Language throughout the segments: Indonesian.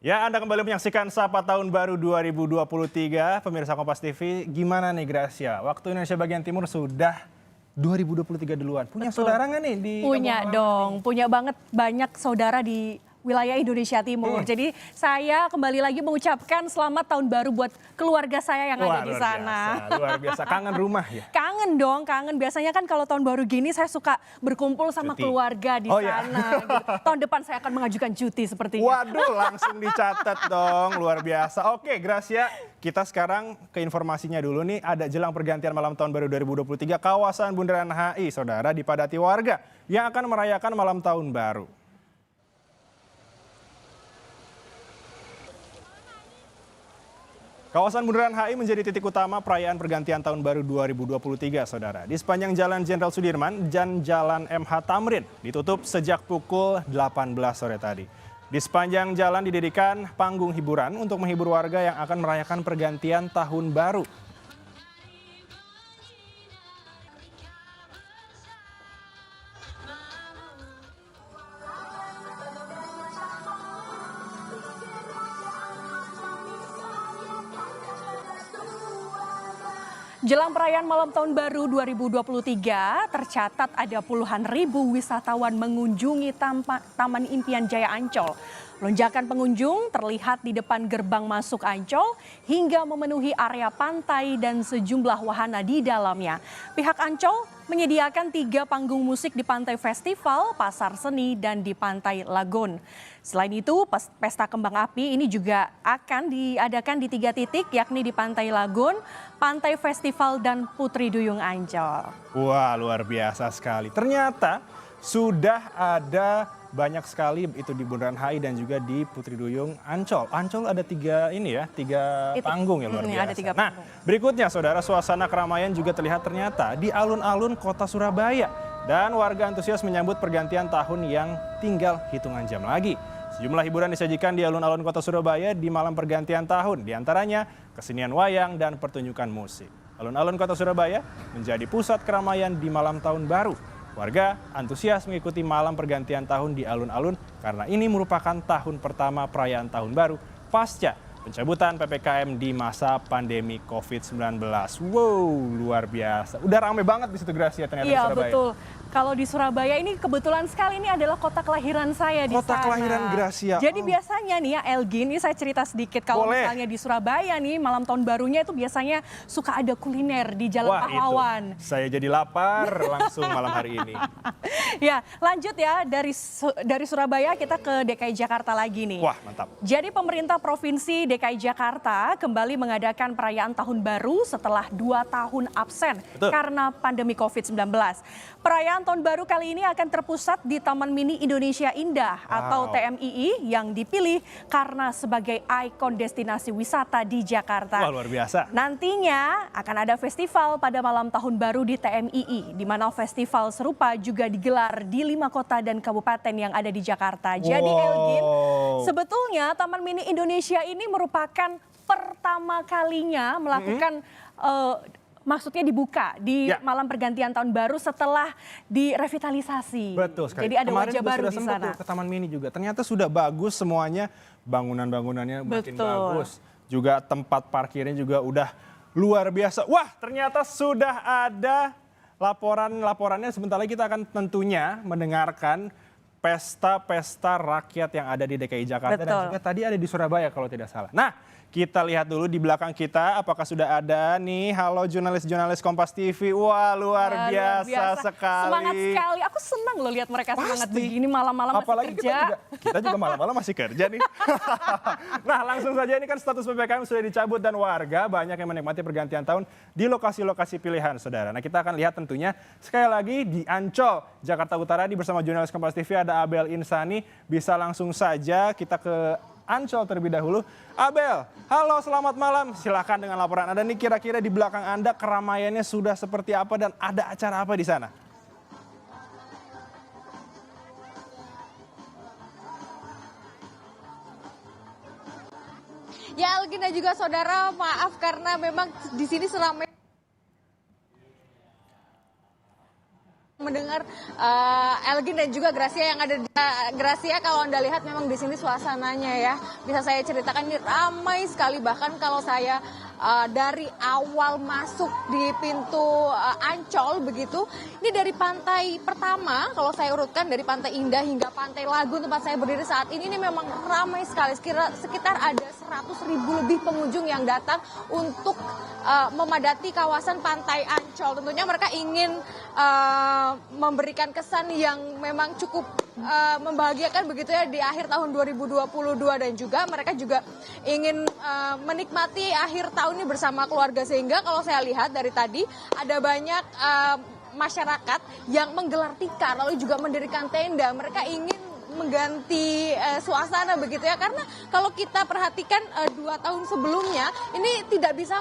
Ya, Anda kembali menyaksikan Sapa Tahun Baru 2023. Pemirsa Kompas TV, gimana nih Gracia? Waktu Indonesia bagian timur sudah 2023 duluan. Punya Betul. saudara nggak nih di Punya kampung dong, halaman nih? punya banget banyak saudara di wilayah Indonesia Timur. Jadi saya kembali lagi mengucapkan selamat tahun baru buat keluarga saya yang ada di sana. Luar biasa. Kangen rumah ya? Kangen dong, kangen. Biasanya kan kalau tahun baru gini saya suka berkumpul sama Cuti. keluarga di sana. Gitu. Tahun depan saya akan mengajukan cuti sepertinya. Waduh, langsung dicatat dong. Luar biasa. Oke, Gracia, kita sekarang ke informasinya dulu nih. Ada jelang pergantian malam tahun baru 2023, kawasan Bundaran HI, saudara, dipadati warga yang akan merayakan malam tahun baru. Kawasan Bundaran HI menjadi titik utama perayaan pergantian tahun baru 2023, saudara. Di sepanjang Jalan Jenderal Sudirman dan Jalan MH Tamrin ditutup sejak pukul 18 sore tadi. Di sepanjang jalan didirikan panggung hiburan untuk menghibur warga yang akan merayakan pergantian tahun baru. Jelang perayaan malam tahun baru 2023, tercatat ada puluhan ribu wisatawan mengunjungi Taman Impian Jaya Ancol. Lonjakan pengunjung terlihat di depan gerbang masuk Ancol hingga memenuhi area pantai dan sejumlah wahana di dalamnya. Pihak Ancol menyediakan 3 panggung musik di Pantai Festival, Pasar Seni, dan di Pantai Lagun. Selain itu, pesta kembang api ini juga akan diadakan di 3 titik, yakni di Pantai Lagun, Pantai Festival, dan Putri Duyung Ancol. Wah, luar biasa sekali. Ternyata sudah ada banyak sekali itu di Bundaran HI dan juga di Putri Duyung Ancol. Ancol ada 3 panggung ya, luar biasa. Ada 3 nah, panggung. berikutnya saudara, suasana keramaian juga terlihat ternyata di alun-alun kota Surabaya. Dan warga antusias menyambut pergantian tahun yang tinggal hitungan jam lagi. Sejumlah hiburan disajikan di alun-alun kota Surabaya di malam pergantian tahun. Di antaranya kesenian wayang dan pertunjukan musik. Alun-alun kota Surabaya menjadi pusat keramaian di malam tahun baru. Warga antusias mengikuti malam pergantian tahun di alun-alun karena ini merupakan tahun pertama perayaan tahun baru pasca pencabutan PPKM di masa pandemi COVID-19. Wow, luar biasa. Udah rame banget di situ, Gracia, ternyata di Surabaya. Iya, betul. Kalau di Surabaya ini kebetulan sekali ini adalah kota kelahiran saya di sana. Kota kelahiran Gracia. Jadi biasanya nih ya Elgi, ini saya cerita sedikit kalau misalnya di Surabaya nih malam tahun barunya itu biasanya suka ada kuliner di Jalan Pahlawan. Itu. Saya jadi lapar langsung malam hari ini. Ya, lanjut ya dari Surabaya kita ke DKI Jakarta lagi nih. Wah, mantap. Jadi pemerintah Provinsi DKI Jakarta kembali mengadakan perayaan tahun baru setelah 2 tahun absen karena pandemi COVID-19. Perayaan tahun baru kali ini akan terpusat di Taman Mini Indonesia Indah atau TMII yang dipilih karena sebagai ikon destinasi wisata di Jakarta. Wah, luar biasa. Nantinya akan ada festival pada malam tahun baru di TMII, di mana festival serupa juga digelar di 5 kota dan kabupaten yang ada di Jakarta. Jadi Elgin, sebetulnya Taman Mini Indonesia ini merupakan pertama kalinya melakukan maksudnya dibuka di malam pergantian tahun baru setelah direvitalisasi. Betul sekali. Jadi ada kemarin wajah baru sudah di sana. Ke Taman Mini juga. Ternyata sudah bagus semuanya, bangunan-bangunannya makin bagus. Juga tempat parkirnya juga udah luar biasa. Wah, ternyata sudah ada laporannya. Sebentar lagi kita akan tentunya mendengarkan pesta-pesta rakyat yang ada di DKI Jakarta. Betul. Dan juga tadi ada di Surabaya kalau tidak salah. Nah, kita lihat dulu di belakang kita apakah sudah ada nih. Halo jurnalis-jurnalis Kompas TV. Wah, luar biasa sekali. Semangat sekali. Aku senang loh lihat mereka semangat begini malam-malam masih apalagi kerja. Kita juga malam-malam masih kerja nih. Nah, langsung saja ini kan status PPKM sudah dicabut dan warga banyak yang menikmati pergantian tahun di lokasi-lokasi pilihan, saudara. Nah, kita akan lihat tentunya sekali lagi di Ancol, Jakarta Utara. Di bersama jurnalis Kompas TV ada Abel Insani. Bisa langsung saja kita ke Ancol terlebih dahulu. Abel, halo, selamat malam. Silakan dengan laporan Anda nih, kira-kira di belakang Anda keramaiannya sudah seperti apa dan ada acara apa di sana? Ya, Elgin dan juga saudara, maaf karena memang di sini seramai mendengar Elgin dan juga Gracia yang ada di Gracia. Kalau Anda lihat memang di sini suasananya ya, bisa saya ceritakan ini ramai sekali. Bahkan kalau saya dari awal masuk di pintu Ancol begitu, ini dari pantai pertama kalau saya urutkan dari Pantai Indah hingga Pantai Lagun tempat saya berdiri saat ini memang ramai sekali. Sekitar ada 100.000 lebih pengunjung yang datang untuk memadati kawasan Pantai Ancol. Tentunya mereka ingin memberikan kesan yang memang cukup membahagiakan begitu ya di akhir tahun 2022, dan juga mereka juga ingin menikmati akhir tahun ini bersama keluarga, sehingga kalau saya lihat dari tadi ada banyak masyarakat yang menggelar tikar lalu juga mendirikan tenda. Mereka ingin mengganti suasana begitu ya, karena kalau kita perhatikan 2 tahun sebelumnya ini tidak bisa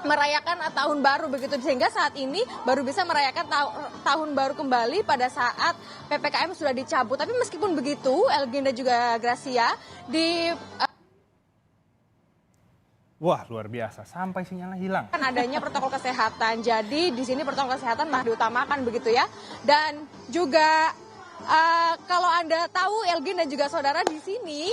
merayakan tahun baru begitu, sehingga saat ini baru bisa merayakan tahun baru kembali pada saat PPKM sudah dicabut. Tapi meskipun begitu, Elgin dan juga Gracia di Wah, luar biasa, sampai sinyalnya hilang. kan adanya protokol kesehatan. Jadi di sini protokol kesehatan masih diutamakan begitu ya. Dan juga kalau Anda tahu Elgin dan juga saudara, di sini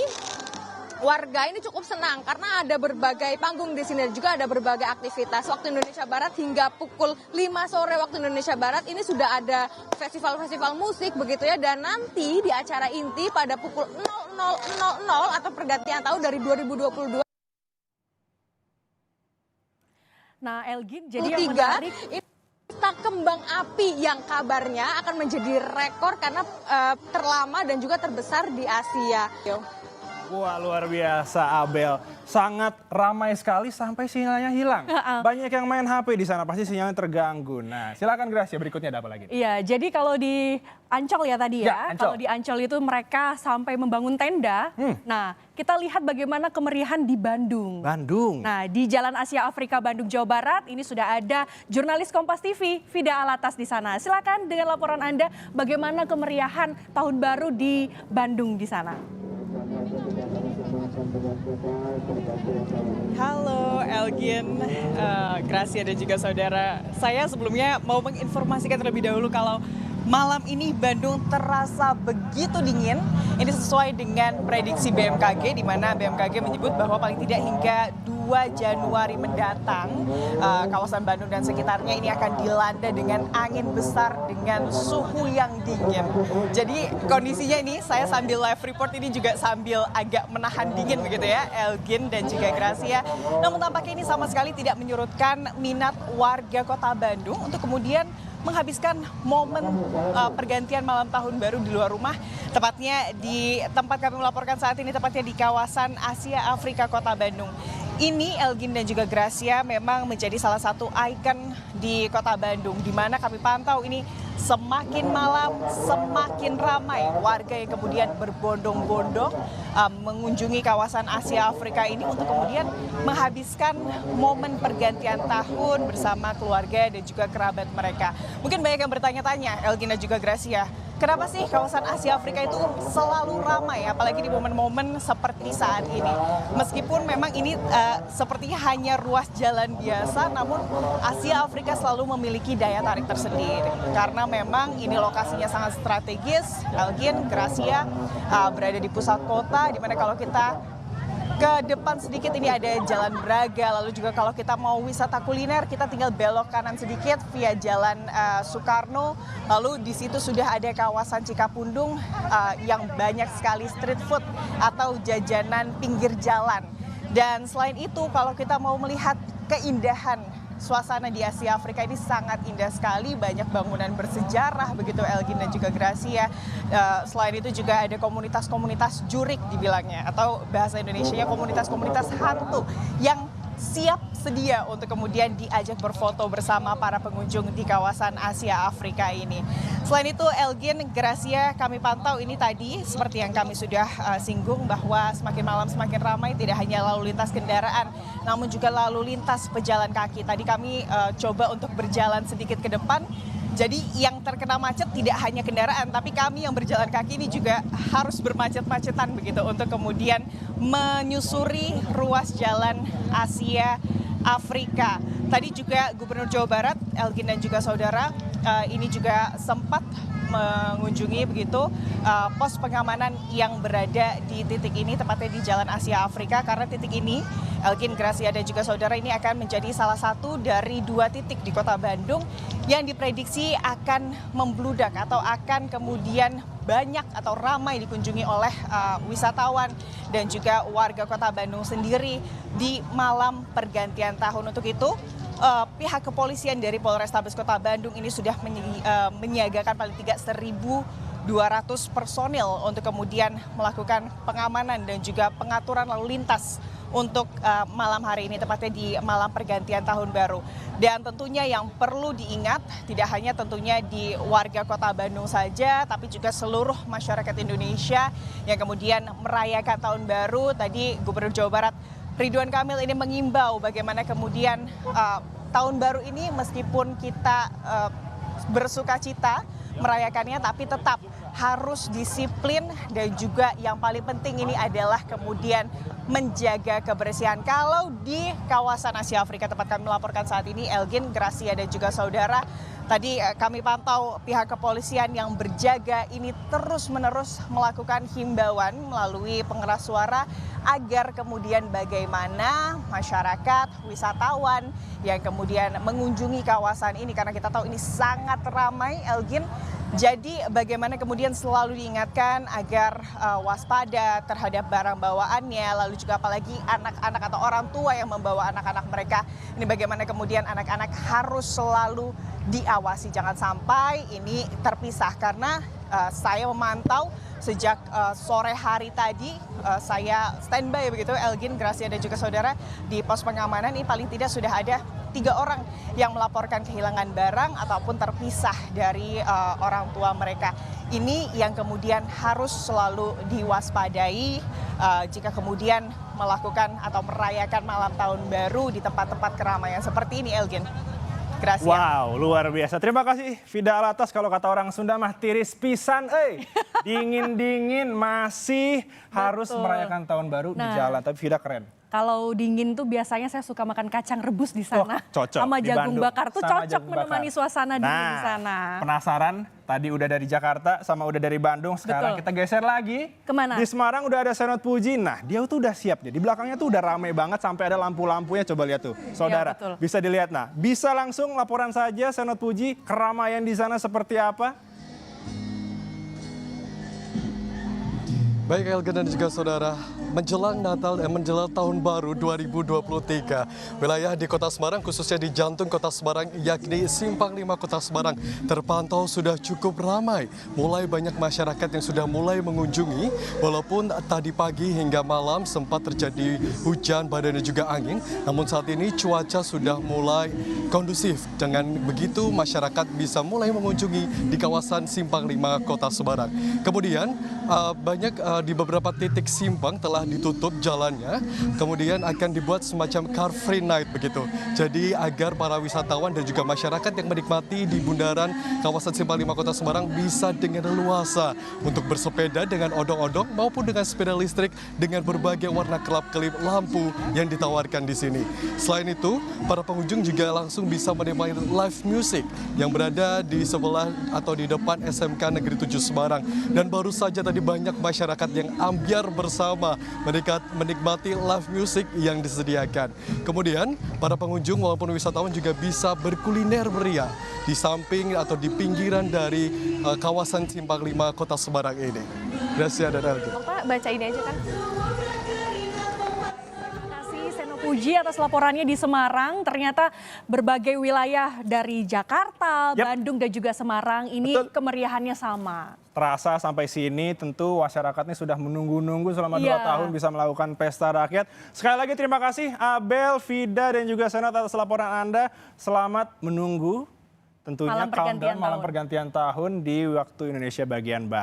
warga ini cukup senang karena ada berbagai panggung di sini dan juga ada berbagai aktivitas. Waktu Indonesia Barat hingga pukul 5 sore waktu Indonesia Barat ini sudah ada festival-festival musik begitu ya, dan nanti di acara inti pada pukul 00.00 atau pergantian tahun dari 2022. Nah, Elgin, jadi yang menarik Pesta kembang api yang kabarnya akan menjadi rekor karena terlama dan juga terbesar di Asia. Wah, luar biasa Abel. Sangat ramai sekali sampai sinyalnya hilang. Banyak yang main HP di sana, pasti sinyalnya terganggu. Nah, silakan Gracia, berikutnya ada apa lagi? Iya, jadi kalau di Ancol ya tadi ya, kalau di Ancol itu mereka sampai membangun tenda. Nah, kita lihat bagaimana kemeriahan di Bandung. Nah, di Jalan Asia Afrika Bandung, Jawa Barat, ini sudah ada jurnalis Kompas TV, Vida Alatas di sana. Silakan dengan laporan Anda bagaimana kemeriahan tahun baru di Bandung di sana. Halo Elgin, Gracia dan juga saudara. Saya sebelumnya mau menginformasikan terlebih dahulu kalau malam ini Bandung terasa begitu dingin. Ini sesuai dengan prediksi BMKG, di mana BMKG menyebut bahwa paling tidak hingga 2 Januari mendatang kawasan Bandung dan sekitarnya ini akan dilanda dengan angin besar dengan suhu yang dingin. Jadi kondisinya ini saya sambil live report ini juga sambil agak menahan dingin begitu ya, Elgin dan juga Gracia. Namun tampaknya ini sama sekali tidak menyurutkan minat warga kota Bandung untuk kemudian menghabiskan momen pergantian malam tahun baru di luar rumah, tepatnya di tempat kami melaporkan saat ini, tepatnya di kawasan Asia Afrika Kota Bandung. Ini Elgin dan juga Gracia memang menjadi salah satu ikon di Kota Bandung, di mana kami pantau ini semakin malam semakin ramai warga yang kemudian berbondong-bondong mengunjungi kawasan Asia Afrika ini untuk kemudian menghabiskan momen pergantian tahun bersama keluarga dan juga kerabat mereka. Mungkin banyak yang bertanya-tanya, Elgin dan juga Gracia, kenapa sih kawasan Asia Afrika itu selalu ramai, apalagi di momen-momen seperti saat ini? Meskipun memang ini sepertinya hanya ruas jalan biasa, namun Asia Afrika selalu memiliki daya tarik tersendiri. Karena memang ini lokasinya sangat strategis, Elgin, Gracia, berada di pusat kota, di mana kalau kita ke depan sedikit ini ada Jalan Braga, lalu juga kalau kita mau wisata kuliner kita tinggal belok kanan sedikit via Jalan Soekarno, lalu di situ sudah ada kawasan Cikapundung yang banyak sekali street food atau jajanan pinggir jalan. Dan selain itu kalau kita mau melihat keindahan suasana di Asia Afrika ini sangat indah sekali, banyak bangunan bersejarah begitu Elgin dan juga Gracia. Selain itu juga ada komunitas-komunitas jurik dibilangnya, atau bahasa Indonesianya komunitas-komunitas hantu yang siap sedia untuk kemudian diajak berfoto bersama para pengunjung di kawasan Asia Afrika ini. Selain itu Elgin, Gracia, kami pantau ini tadi seperti yang kami sudah singgung bahwa semakin malam semakin ramai, tidak hanya lalu lintas kendaraan namun juga lalu lintas pejalan kaki. Tadi kami coba untuk berjalan sedikit ke depan. Jadi yang terkena macet tidak hanya kendaraan, tapi kami yang berjalan kaki ini juga harus bermacet-macetan begitu untuk kemudian menyusuri ruas jalan Asia Afrika. Tadi juga Gubernur Jawa Barat, Elgin dan juga saudara, ini juga sempat mengunjungi begitu pos pengamanan yang berada di titik ini, tepatnya di Jalan Asia Afrika, karena titik ini Elgin, Gracia dan juga saudara ini akan menjadi salah satu dari 2 titik di Kota Bandung yang diprediksi akan membludak atau akan kemudian banyak atau ramai dikunjungi oleh wisatawan dan juga warga Kota Bandung sendiri di malam pergantian tahun. Untuk itu pihak kepolisian dari Polrestabes Kota Bandung ini sudah menyiagakan paling tidak 1.200 personil untuk kemudian melakukan pengamanan dan juga pengaturan lalu lintas untuk malam hari ini, tepatnya di malam pergantian tahun baru. Dan tentunya yang perlu diingat tidak hanya tentunya di warga Kota Bandung saja, tapi juga seluruh masyarakat Indonesia yang kemudian merayakan tahun baru. Tadi Gubernur Jawa Barat Ridwan Kamil ini mengimbau bagaimana kemudian tahun baru ini meskipun kita bersuka cita merayakannya, tapi tetap harus disiplin dan juga yang paling penting ini adalah kemudian menjaga kebersihan. Kalau di kawasan Asia Afrika tempat kami melaporkan saat ini, Elgin, Gracia dan juga saudara, tadi kami pantau pihak kepolisian yang berjaga ini terus-menerus melakukan himbauan melalui pengeras suara agar kemudian bagaimana masyarakat, wisatawan yang kemudian mengunjungi kawasan ini, karena kita tahu ini sangat ramai, Elgin. Jadi bagaimana kemudian selalu diingatkan agar waspada terhadap barang bawaannya, lalu juga apalagi anak-anak atau orang tua yang membawa anak-anak mereka. Ini bagaimana kemudian anak-anak harus selalu diawasi, jangan sampai ini terpisah, karena saya memantau sejak sore hari tadi, saya standby begitu, Elgin, Gracia dan juga saudara, di pos pengamanan ini paling tidak sudah ada 3 orang yang melaporkan kehilangan barang ataupun terpisah dari orang tua mereka. Ini yang kemudian harus selalu diwaspadai jika kemudian melakukan atau merayakan malam tahun baru di tempat-tempat keramaian seperti ini, Elgin. Gracia. Wow, luar biasa. Terima kasih Vida Alatas. Kalau kata orang Sunda mah tiris pisan, dingin-dingin masih harus merayakan tahun baru di jalan. Tapi Vida keren. Kalau dingin tuh biasanya saya suka makan kacang rebus di sana. Cocok. Sama di jagung Bandung. bakar tuh Sama cocok jagung menemani bakar. suasana dingin di sana. Penasaran? Tadi udah dari Jakarta sama udah dari Bandung. Sekarang Betul. kita geser lagi. Kemana? Di Semarang udah ada Senot Puji. Nah, dia tuh udah siap. Di belakangnya tuh udah rame banget sampai ada lampu-lampunya. Coba lihat tuh, saudara. betul. Bisa dilihat. Nah, bisa langsung laporan saja Senot Puji. Keramaian di sana seperti apa? Baik Elgen dan juga saudara, menjelang Natal dan menjelang Tahun Baru 2023, wilayah di Kota Semarang khususnya di jantung Kota Semarang yakni Simpang 5 Kota Semarang terpantau sudah cukup ramai. Mulai banyak masyarakat yang sudah mulai mengunjungi walaupun tadi pagi hingga malam sempat terjadi hujan, badai dan juga angin. Namun saat ini cuaca sudah mulai kondusif. Dengan begitu masyarakat bisa mulai mengunjungi di kawasan Simpang 5 Kota Semarang. Kemudian banyak di beberapa titik simpang telah ditutup jalannya, kemudian akan dibuat semacam car free night begitu. Jadi agar para wisatawan dan juga masyarakat yang menikmati di bundaran kawasan Simpang 5 Kota Semarang bisa dengan leluasa untuk bersepeda dengan odong-odong maupun dengan sepeda listrik dengan berbagai warna kelap-kelip lampu yang ditawarkan di sini. Selain itu, para pengunjung juga langsung bisa menikmati live music yang berada di sebelah atau di depan SMK Negeri 7 Semarang. Dan baru saja tadi banyak masyarakat yang ambyar bersama menikmati live music yang disediakan. Kemudian para pengunjung maupun wisatawan juga bisa berkuliner meriah di samping atau di pinggiran dari kawasan Simpang 5 Kota Semarang ini. Gracia dan Elgin. Pak, baca ini aja kan. Puji atas laporannya di Semarang. Ternyata berbagai wilayah dari Jakarta, Bandung dan juga Semarang ini kemeriahannya sama. Terasa sampai sini tentu masyarakatnya sudah menunggu-nunggu selama 2 tahun bisa melakukan pesta rakyat. Sekali lagi terima kasih Abel, Vida dan juga Senot atas laporan Anda. Selamat menunggu tentunya countdown malam pergantian tahun di waktu Indonesia bagian Barat.